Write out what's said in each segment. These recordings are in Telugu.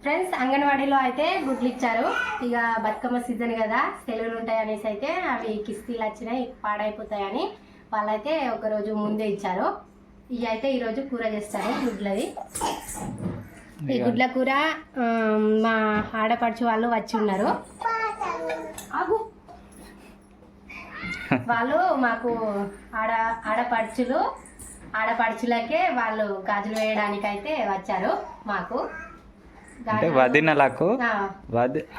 ఫ్రెండ్స్, అంగన్వాడీలో అయితే గుడ్లు ఇచ్చారు. ఇక బతుకమ్మ సీజన్ కదా, సెలవులు ఉంటాయి అనేసి అయితే అవి కిస్తీలు వచ్చినాయి, పాడైపోతాయని వాళ్ళైతే ఒకరోజు ముందే ఇచ్చారు. ఇవి అయితే ఈరోజు కూర చేస్తారు గుడ్లది. ఈ గుడ్ల కూర మా ఆడపడుచు వాళ్ళు వచ్చి ఉన్నారు. వాళ్ళు మాకు ఆడపడుచులకే వాళ్ళు గాజులు వేయడానికి అయితే వచ్చారు. మాకు వదినలకు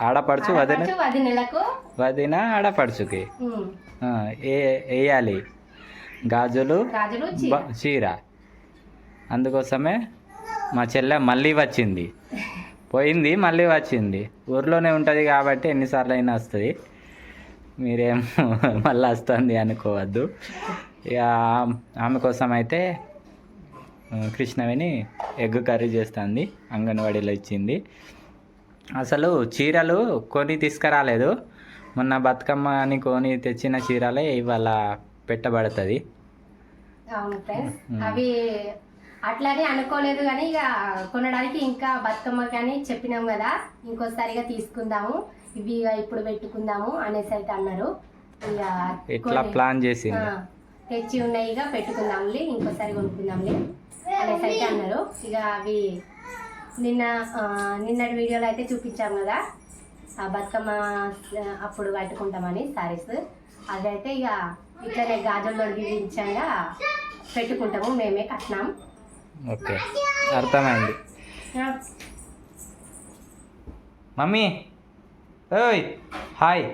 ఆడపడుచు వదినలకు వదిన ఆడపడుచుకి వేయాలి గాజులు చీర. అందుకోసమే మా చెల్లె మళ్ళీ వచ్చింది, పోయింది మళ్ళీ వచ్చింది. ఊర్లోనే ఉంటుంది కాబట్టి ఎన్నిసార్లు అయినా వస్తుంది. మీరేం మళ్ళీ వస్తుంది అనుకోవద్దు. ఇక ఆమె కోసం అయితే కృష్ణవేణి ఎగ్ కర్రీ చేస్తుంది, అంగన్వాడీలో ఇచ్చింది. అసలు చీరలు కొని తీసుకురాలేదు, మొన్న బతుకమ్మ అని కొని తెచ్చిన చీరలే ఇవాళ పెట్టబడుతుంది. అవును ఫ్రెండ్స్, అవి అట్లానే అనుకోలేదు కానీ ఇక కొనడానికి ఇంకా బతుకమ్మ కానీ చెప్పినాం కదా, ఇంకోసారిగా తీసుకుందాము, ఇవి ఇప్పుడు పెట్టుకుందాము అనేసి అయితే అన్నారు. ఇక ఇట్లా ప్లాన్ చేసి తెచ్చి ఉన్నాయి, ఇక పెట్టుకుందాంలే, ఇంకోసారి కొనుక్కుందాంలే అనేసి అయితే అన్నారు. ఇక అవి నిన్నటి వీడియోలో అయితే చూపించాము కదా, ఆ బతుకమ్మ అప్పుడు కట్టుకుంటామని సారీస్. అదైతే ఇక ఇట్లనే గాజుల్లో దించంగా పెట్టుకుంటాము, మేమే కట్టినాం. ఓకే, అర్థమైంది. మమ్మీ ఓయ్ హాయ్.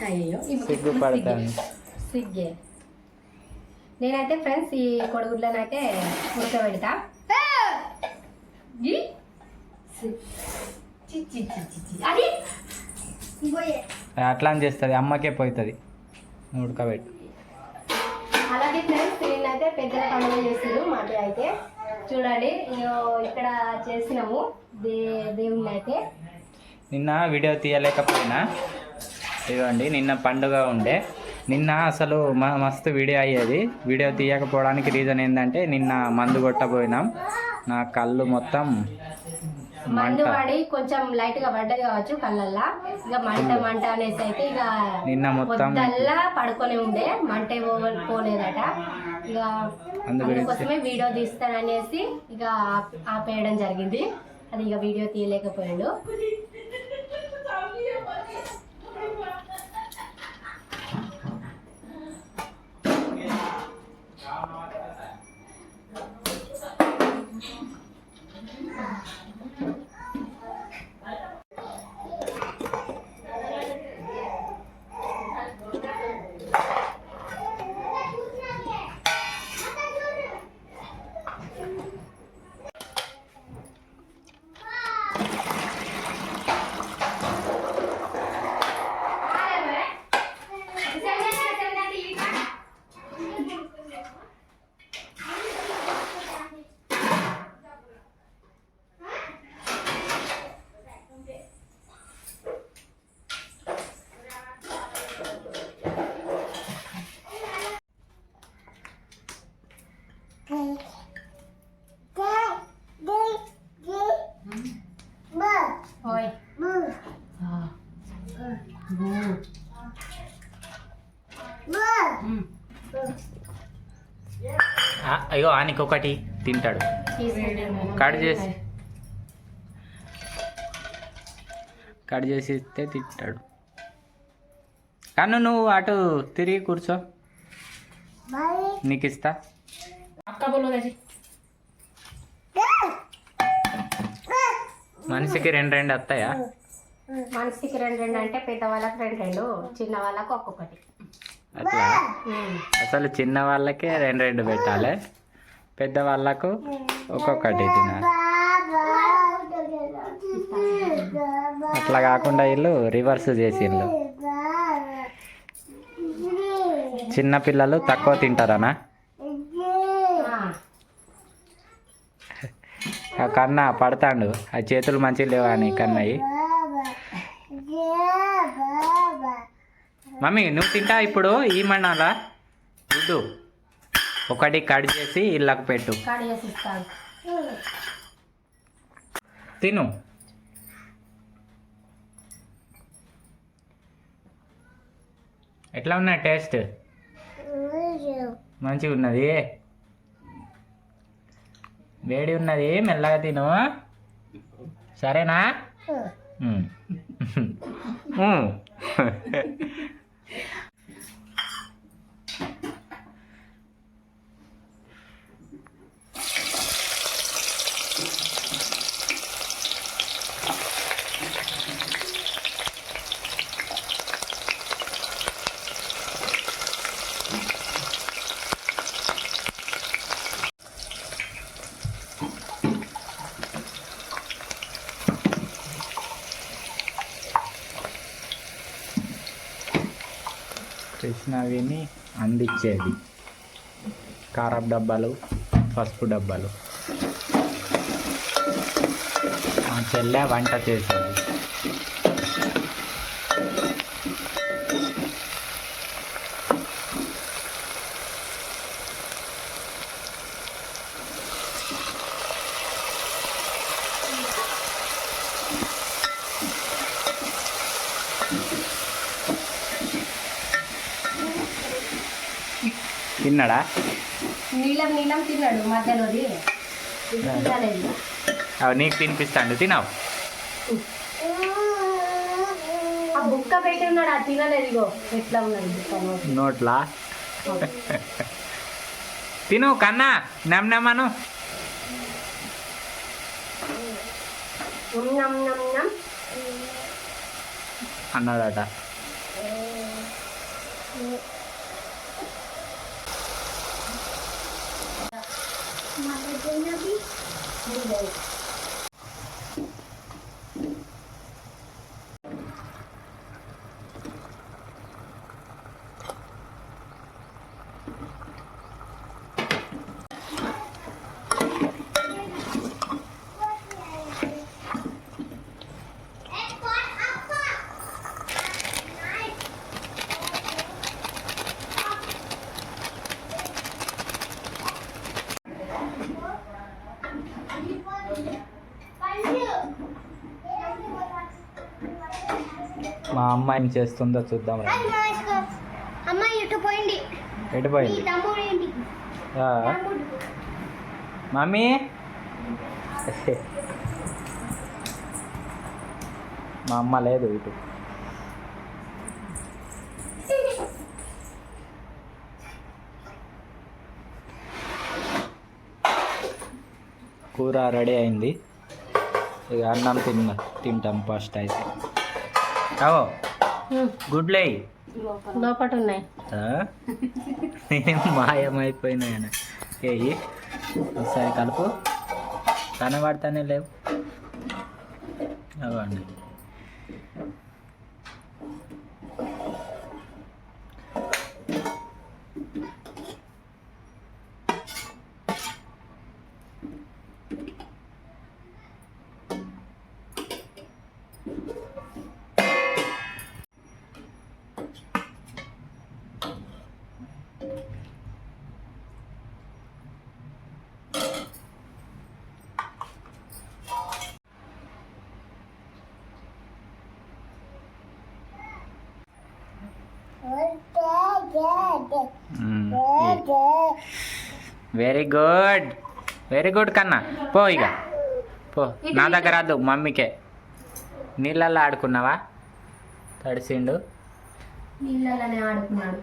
అయ్యో సిగ్గుపడతాను. సిగ్గే. నేనైతే ఫ్రెండ్స్ ఈ కొడుగుడ్లను అయితే ఉడకబెడతా. అట్లా అని చేస్తుంది, అమ్మకే పోతుంది ఉడకబెట్టు. అలాగే ఫ్రెండ్స్, నేనైతే పెద్దల పండుగ చేసారు మాది అయితే చూడండి. ఇక్కడ చేసినాము దేవుణ్ణి అయితే. నిన్న వీడియో తీయలేకపోయినా, ఇదిగోండి నిన్న పండుగ ఉండే. నిన్న అసలు మస్తు వీడియో అయ్యేది. వీడియో తీయకపోవడానికి రీజన్ ఏంటంటే నిన్న మందు కొట్టబోయినాం, నా కళ్ళు మొత్తం మందు పడి కొంచెం లైట్ గా పడ్డది కావచ్చు కళ్ళల్లా. ఇక మంట అనేసి అయితే ఇక నిన్న మొత్తం పడుకొని ఉండే, మంటే పోలేదట. ఇక అందుకోసమే వీడియో తీస్తాననేసి ఇక ఆపేయడం జరిగింది. అది ఇక వీడియో తీయలేకపోయాడు. అయ్యో ఆనికి ఒకటి తింటాడు, కట్ చేసి ఇస్తే తింటాడు. కానీ నువ్వు అటు తిరిగి కూర్చో, నీకు ఇస్తా. మనిషికి రెండు వస్తాయా? మనిషికి రెండు అంటే పెద్దవాళ్ళకి రెండు, చిన్న వాళ్ళకి ఒక్కొక్కటి. అట్లా అసలు చిన్న వాళ్ళకే రెండు పెట్టాలి, పెద్ద వాళ్ళకు ఒక్కొక్కటి తినాలి. అట్లా కాకుండా వీళ్ళు రివర్స్ చేసిండ్రు. చిన్న పిల్లలు తక్కువ తింటారనా? కన్నా పడతాడు, ఆ చేతులు మంచిగా లేవా అని కన్నయ్యి. మమ్మీ నువ్వు తింటా ఇప్పుడు ఈమన్నాలా? ఇద్దు ఒకటి కట్ చేసి ఇళ్ళకు పెట్టు. తిను. ఎట్లా ఉన్నాయి టేస్ట్? మంచిగా ఉన్నది. వేడి ఉన్నది, మెల్లగా తిను సరేనా? కృష్ణవిని అందించేది కారపు డబ్బాలు, పసుపు డబ్బాలు. మా చెల్లె వంట చేసేది. తిన్నాడా? నీలం నీలం తిన్నాడు మధ్యలోది. అవి నీకు తినిపిస్తాడు, తినావు. ఆ బుక్క పెట్టి ఉన్నాడు, అది తినలేదు. ఇగో ఎట్లా ఉన్నది నోట్లా. తిను కన్నా, నమ్మను అన్నాడట. మా అమ్మ ఏం చేస్తుందో చూద్దాం రా. అమ్మాయి ఎటు పోయింది? ఎటు పోయింది? మమ్మీ మా అమ్మ లేదు ఇటు. కూర రెడీ అయింది, ఇక అన్నం తింటాం ఫస్ట్ అయితే. కావో గుడ్లే లోపట ఉన్నాయి. మాయమైపోయినాయన. ఏయి ఒకసారి కలుపు, కనబడతానే లేవు. అవ్వండి. వెరీ గుడ్, వెరీ గుడ్ కన్నా. పో ఇక పో, నా దగ్గర వద్దు, మమ్మీకే. నీళ్ళల్లో ఆడుకున్నావా? తడిసిండు. నీళ్ళలోనే ఆడుకున్నాడు.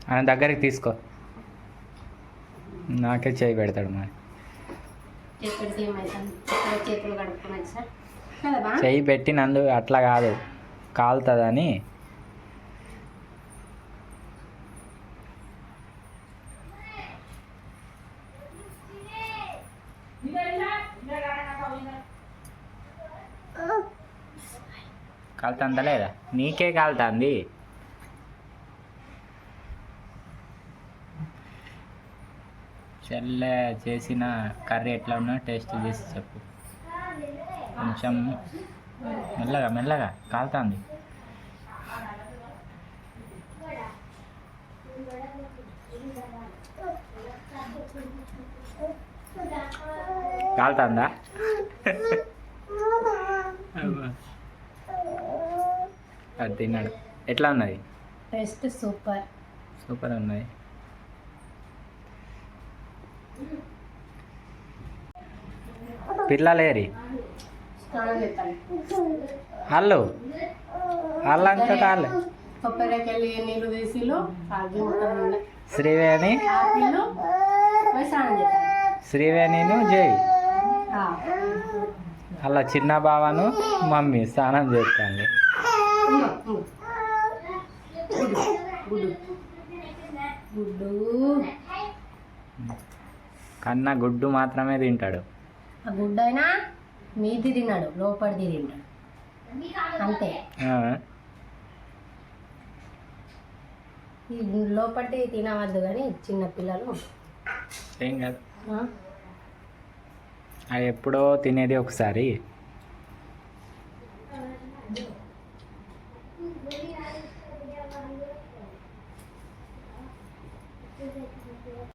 ఆయన దగ్గరికి తీసుకో, నాకే చేయి పెడతాడు. మరి చేతులు కడుక్కున్నాడు సార్. చెయ్యి పెట్టినందు అట్లా కాదు, కాలుతుందని. కాలుతుందా లేదా? నీకే కాలుతుంది. చెల్లె చేసిన కర్రీ ఎట్లా ఉన్నా టేస్ట్ చేసి చెప్పు. కొంచెం మెల్లగా మెల్లగా కాలుతుంది. కాలుతుందా అది తిన్నాడు. ఎట్లా ఉన్నది? Taste super. సూపర్ ఉన్నది. పిల్లలేరి స్నానం చేస్తాను. వాళ్ళు వాళ్ళంతా కాలే. కొబ్బరికెళ్ళి నీళ్ళు తీసిలు కాగి మొత్తం ఉన్నాయి. శ్రీవేణి ఆపిల్లు పోయి స్నానం చేస్తాను. శ్రీవేణిను జై అలా చిన్న బావను మమ్మీ స్నానం చేస్తాండి. గుడ్డు కన్నా గుడ్డు మాత్రమే తింటాడు. ఆ గుడ్డు అయినా మీది తిన్నాడు, లోపలిది తిన్నాడు అంతే. ఆ, ఈ లోపలిది తినవద్దు కానీ చిన్న పిల్లలు ఏం కాదు. అది ఎప్పుడో తినేది ఒకసారి.